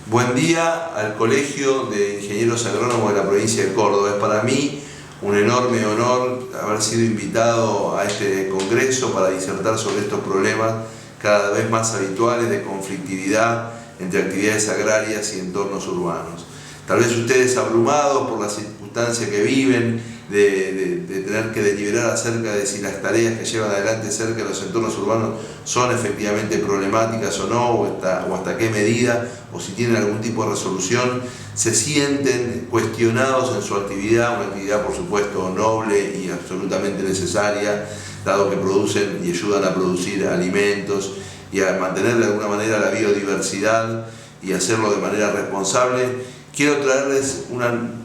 Buen día al Colegio de Ingenieros Agrónomos de la provincia de Córdoba. Es para mí un enorme honor haber sido invitado a este congreso para disertar sobre estos problemas cada vez más habituales de conflictividad entre actividades agrarias y entornos urbanos. Tal vez ustedes, abrumados por la circunstancia que viven, de tener que deliberar acerca de si las tareas que llevan adelante cerca de los entornos urbanos son efectivamente problemáticas o no, o hasta qué medida, o si tienen algún tipo de resolución, se sienten cuestionados en su actividad, una actividad por supuesto noble y absolutamente necesaria, dado que producen y ayudan a producir alimentos y a mantener de alguna manera la biodiversidad y hacerlo de manera responsable. Quiero traerles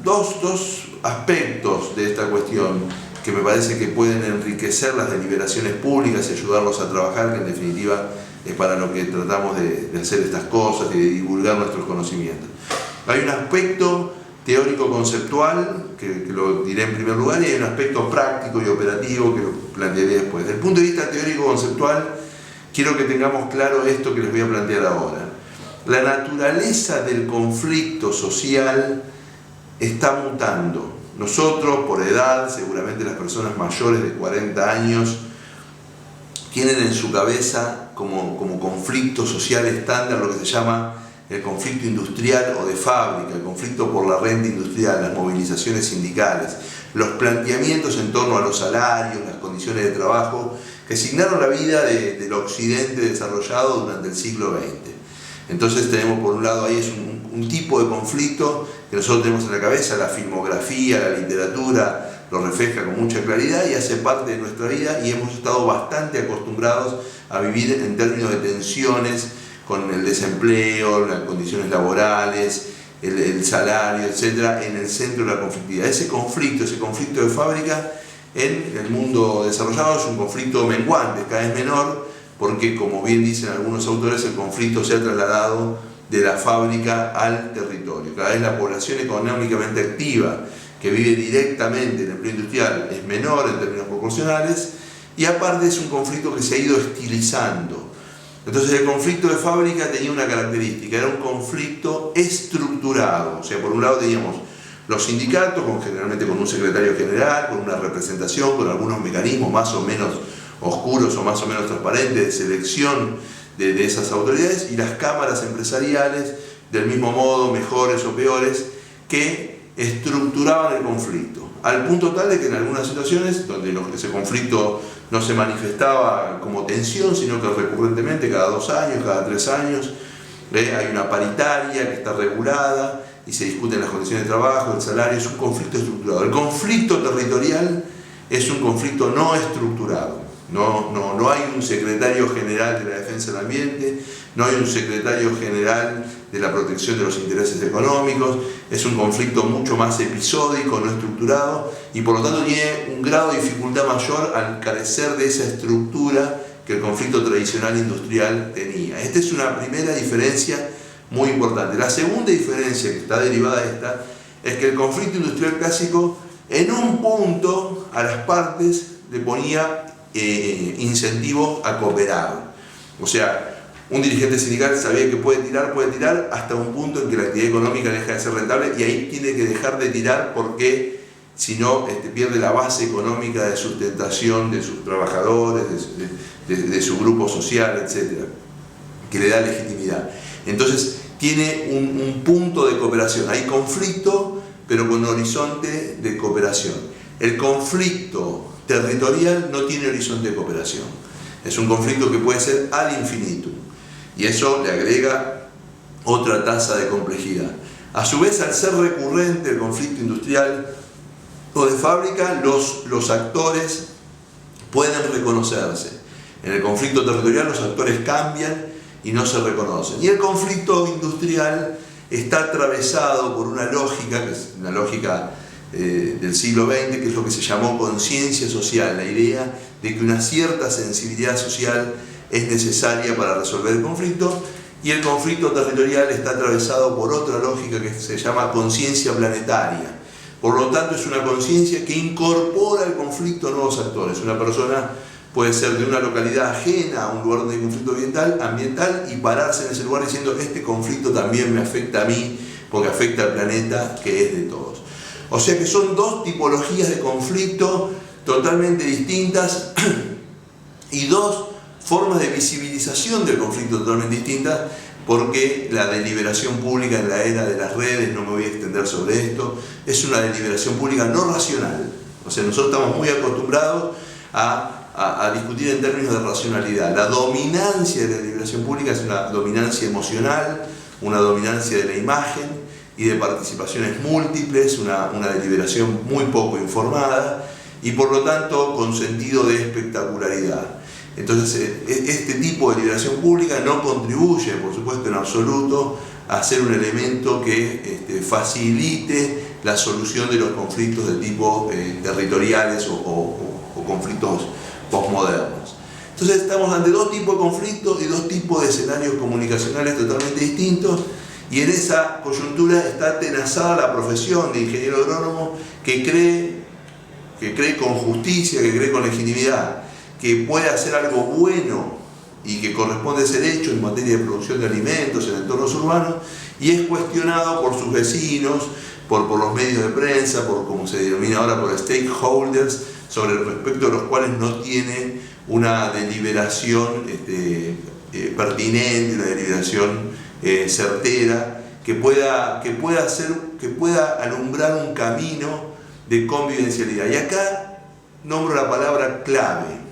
dos aspectos de esta cuestión que me parece que pueden enriquecer las deliberaciones públicas y ayudarlos a trabajar, que en definitiva es para lo que tratamos de hacer estas cosas y de divulgar nuestros conocimientos. Hay un aspecto teórico-conceptual, que lo diré en primer lugar, y hay un aspecto práctico y operativo que lo plantearé después. Desde el punto de vista teórico-conceptual, quiero que tengamos claro esto que les voy a plantear ahora. La naturaleza del conflicto social está mutando. Nosotros, por edad, seguramente las personas mayores de 40 años, tienen en su cabeza como conflicto social estándar lo que se llama el conflicto industrial o de fábrica, el conflicto por la renta industrial, las movilizaciones sindicales, los planteamientos en torno a los salarios, las condiciones de trabajo que signaron la vida del occidente desarrollado durante el siglo XX. Entonces tenemos por un lado ahí es un tipo de conflicto que nosotros tenemos en la cabeza, la filmografía, la literatura lo refleja con mucha claridad y hace parte de nuestra vida, y hemos estado bastante acostumbrados a vivir en términos de tensiones con el desempleo, las condiciones laborales, el salario, etcétera, en el centro de la conflictividad. Ese conflicto de fábrica en el mundo desarrollado es un conflicto menguante, cada vez menor, porque, como bien dicen algunos autores, el conflicto se ha trasladado de la fábrica al territorio. Cada vez la población económicamente activa que vive directamente en el empleo industrial es menor en términos proporcionales, y aparte es un conflicto que se ha ido estilizando. Entonces el conflicto de fábrica tenía una característica, era un conflicto estructurado. O sea, por un lado teníamos los sindicatos, generalmente con un secretario general, con una representación, con algunos mecanismos más o menos oscuros o más o menos transparentes de selección de esas autoridades, y las cámaras empresariales, del mismo modo, mejores o peores, que estructuraban el conflicto, al punto tal de que en algunas situaciones donde ese conflicto no se manifestaba como tensión, sino que recurrentemente cada 2 años, cada 3 años, hay una paritaria que está regulada y se discuten las condiciones de trabajo, el salario. Es un conflicto estructurado. El conflicto territorial es un conflicto no estructurado. No hay un secretario general de la defensa del ambiente, no hay un secretario general de la protección de los intereses económicos. Es un conflicto mucho más episódico, no estructurado, y por lo tanto tiene un grado de dificultad mayor al carecer de esa estructura que el conflicto tradicional industrial tenía. Esta es una primera diferencia muy importante. La segunda diferencia que está derivada de esta es que el conflicto industrial clásico, en un punto, a las partes le ponía incentivos a cooperar. O sea, un dirigente sindical sabía que puede tirar hasta un punto en que la actividad económica deja de ser rentable, y ahí tiene que dejar de tirar porque si no pierde la base económica de sustentación de sus trabajadores, de su grupo social, etcétera, que le da legitimidad. Entonces tiene un punto de cooperación. Hay conflicto, pero con horizonte de cooperación. El conflicto territorial no tiene horizonte de cooperación. Es un conflicto que puede ser ad infinitum, y eso le agrega otra tasa de complejidad. A su vez, al ser recurrente el conflicto industrial o de fábrica, los actores pueden reconocerse. En el conflicto territorial los actores cambian y no se reconocen. Y el conflicto industrial está atravesado por una lógica, que es una lógica del siglo XX, que es lo que se llamó conciencia social, la idea de que una cierta sensibilidad social es necesaria para resolver el conflicto, y el conflicto territorial está atravesado por otra lógica que se llama conciencia planetaria. Por lo tanto, es una conciencia que incorpora al conflicto nuevos actores. Una persona puede ser de una localidad ajena a un lugar donde hay conflicto ambiental y pararse en ese lugar diciendo este conflicto también me afecta a mí porque afecta al planeta que es de todos. O sea que son dos tipologías de conflicto totalmente distintas y dos formas de visibilización del conflicto totalmente distintas, porque la deliberación pública en la era de las redes, no me voy a extender sobre esto, es una deliberación pública no racional. O sea, nosotros estamos muy acostumbrados a discutir en términos de racionalidad. La dominancia de la deliberación pública es una dominancia emocional, una dominancia de la imagen y de participaciones múltiples, una deliberación muy poco informada y por lo tanto con sentido de espectacularidad. Entonces, este tipo de deliberación pública no contribuye, por supuesto, en absoluto a ser un elemento que facilite la solución de los conflictos de tipo territoriales o conflictos posmodernos. Entonces, estamos ante dos tipos de conflictos y dos tipos de escenarios comunicacionales totalmente distintos, y en esa coyuntura está atenazada la profesión de ingeniero agrónomo que cree con justicia, que cree con legitimidad, que puede hacer algo bueno y que corresponde ser hecho en materia de producción de alimentos en entornos urbanos, y es cuestionado por sus vecinos, por los medios de prensa, por como se denomina ahora, por stakeholders, sobre el respecto de los cuales no tiene una deliberación pertinente, una deliberación certera, que pueda alumbrar un camino de convivencialidad. Y acá nombro la palabra clave,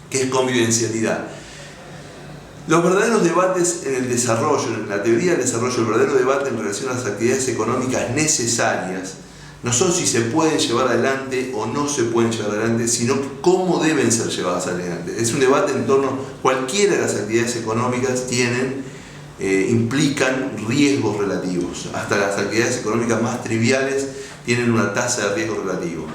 que es convivencialidad. Los verdaderos debates en el desarrollo, en la teoría del desarrollo, el verdadero debate en relación a las actividades económicas necesarias, no son si se pueden llevar adelante o no se pueden llevar adelante, sino cómo deben ser llevadas adelante. Es un debate en torno a cualquiera de las actividades económicas implican riesgos relativos. Hasta las actividades económicas más triviales tienen una tasa de riesgo relativo.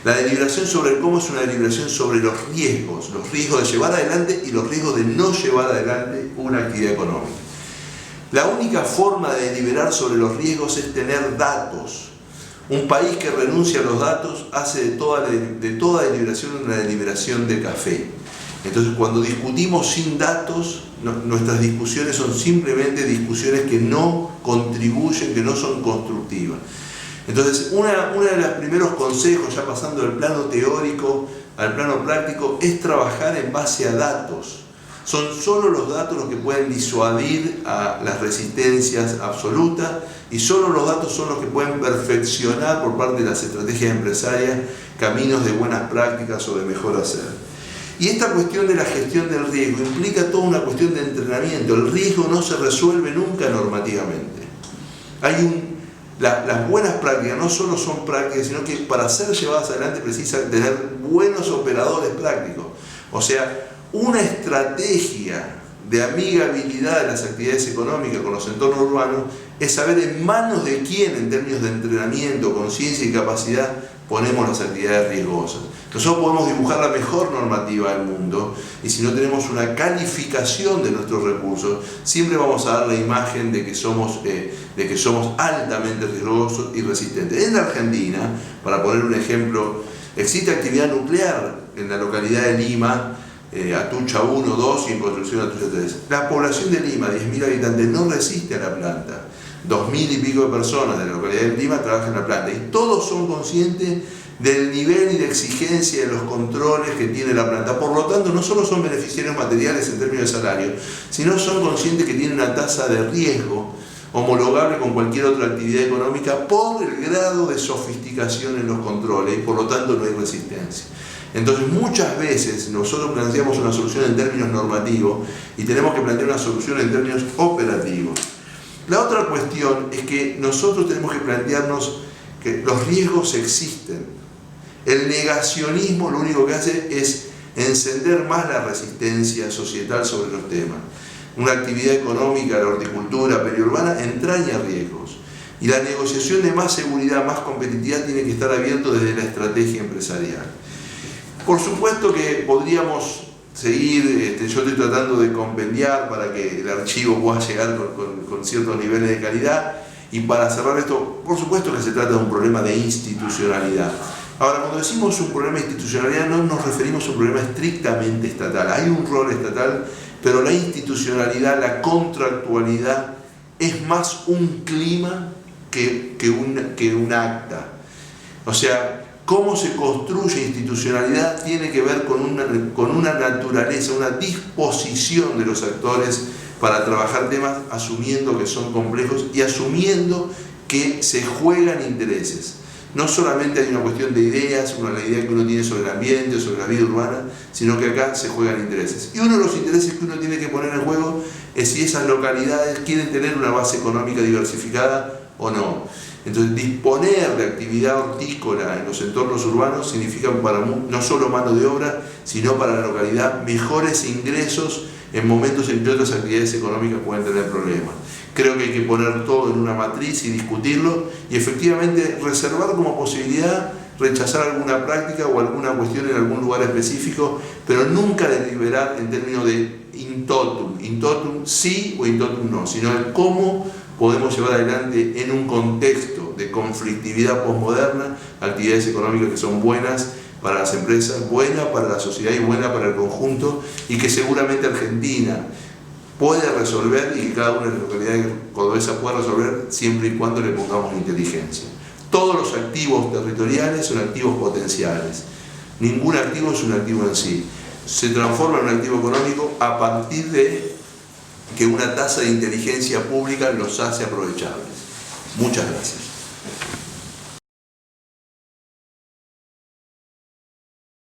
La deliberación sobre el cómo es una deliberación sobre los riesgos de llevar adelante y los riesgos de no llevar adelante una actividad económica. La única forma de deliberar sobre los riesgos es tener datos. Un país que renuncia a los datos hace de toda deliberación una deliberación de café. Entonces, cuando discutimos sin datos, nuestras discusiones son simplemente discusiones que no contribuyen, que no son constructivas. Entonces, uno de los primeros consejos, ya pasando del plano teórico al plano práctico, es trabajar en base a datos. Son solo los datos los que pueden disuadir a las resistencias absolutas, y solo los datos son los que pueden perfeccionar por parte de las estrategias empresarias caminos de buenas prácticas o de mejor hacer. Y esta cuestión de la gestión del riesgo implica toda una cuestión de entrenamiento. El riesgo no se resuelve nunca normativamente. Las buenas prácticas no solo son prácticas, sino que para ser llevadas adelante precisan tener buenos operadores prácticos. O sea, una estrategia de amigabilidad de las actividades económicas con los entornos urbanos es saber en manos de quién, en términos de entrenamiento, conciencia y capacidad, ponemos las actividades riesgosas. Nosotros podemos dibujar la mejor normativa del mundo, y si no tenemos una calificación de nuestros recursos, siempre vamos a dar la imagen de que somos altamente riesgosos y resistentes. En la Argentina, para poner un ejemplo, existe actividad nuclear en la localidad de Lima, Atucha 1, 2 y en construcción Atucha 3. La población de Lima, 10.000 habitantes, no resiste a la planta. 2.000 y pico de personas de la localidad de Lima trabajan en la planta, y todos son conscientes del nivel y de exigencia de los controles que tiene la planta. Por lo tanto, no solo son beneficiarios materiales en términos de salario, sino son conscientes que tienen una tasa de riesgo homologable con cualquier otra actividad económica por el grado de sofisticación en los controles, y por lo tanto no hay resistencia. Entonces, muchas veces nosotros planteamos una solución en términos normativos y tenemos que plantear una solución en términos operativos. La otra cuestión es que nosotros tenemos que plantearnos que los riesgos existen. El negacionismo lo único que hace es encender más la resistencia societal sobre los temas. Una actividad económica, la horticultura periurbana, entraña riesgos. Y la negociación de más seguridad, más competitividad, tiene que estar abierto desde la estrategia empresarial. Por supuesto que podríamos seguir, yo estoy tratando de compendiar para que el archivo pueda llegar con ciertos niveles de calidad, y para cerrar esto, por supuesto que se trata de un problema de institucionalidad. Ahora, cuando decimos un problema de institucionalidad, no nos referimos a un problema estrictamente estatal. Hay un rol estatal, pero la institucionalidad, la contractualidad, es más un clima que un acta. O sea, cómo se construye institucionalidad tiene que ver con una naturaleza, una disposición de los actores para trabajar temas asumiendo que son complejos y asumiendo que se juegan intereses. No solamente hay una cuestión de ideas, la idea que uno tiene sobre el ambiente, sobre la vida urbana, sino que acá se juegan intereses. Y uno de los intereses que uno tiene que poner en juego es si esas localidades quieren tener una base económica diversificada o no. Entonces, disponer de actividad hortícola en los entornos urbanos significa para no solo mano de obra, sino para la localidad mejores ingresos en momentos en que otras actividades económicas pueden tener problemas. Creo que hay que poner todo en una matriz y discutirlo y efectivamente reservar como posibilidad rechazar alguna práctica o alguna cuestión en algún lugar específico, pero nunca deliberar en términos de in totum sí o in totum no, sino el cómo podemos llevar adelante en un contexto de conflictividad posmoderna actividades económicas que son buenas para las empresas, buenas para la sociedad y buenas para el conjunto, y que seguramente Argentina puede resolver y que cada una de las localidades cordobesas puede resolver siempre y cuando le pongamos inteligencia. Todos los activos territoriales son activos potenciales. Ningún activo es un activo en sí. Se transforma en un activo económico a partir de que una tasa de inteligencia pública los hace aprovechables. Muchas gracias.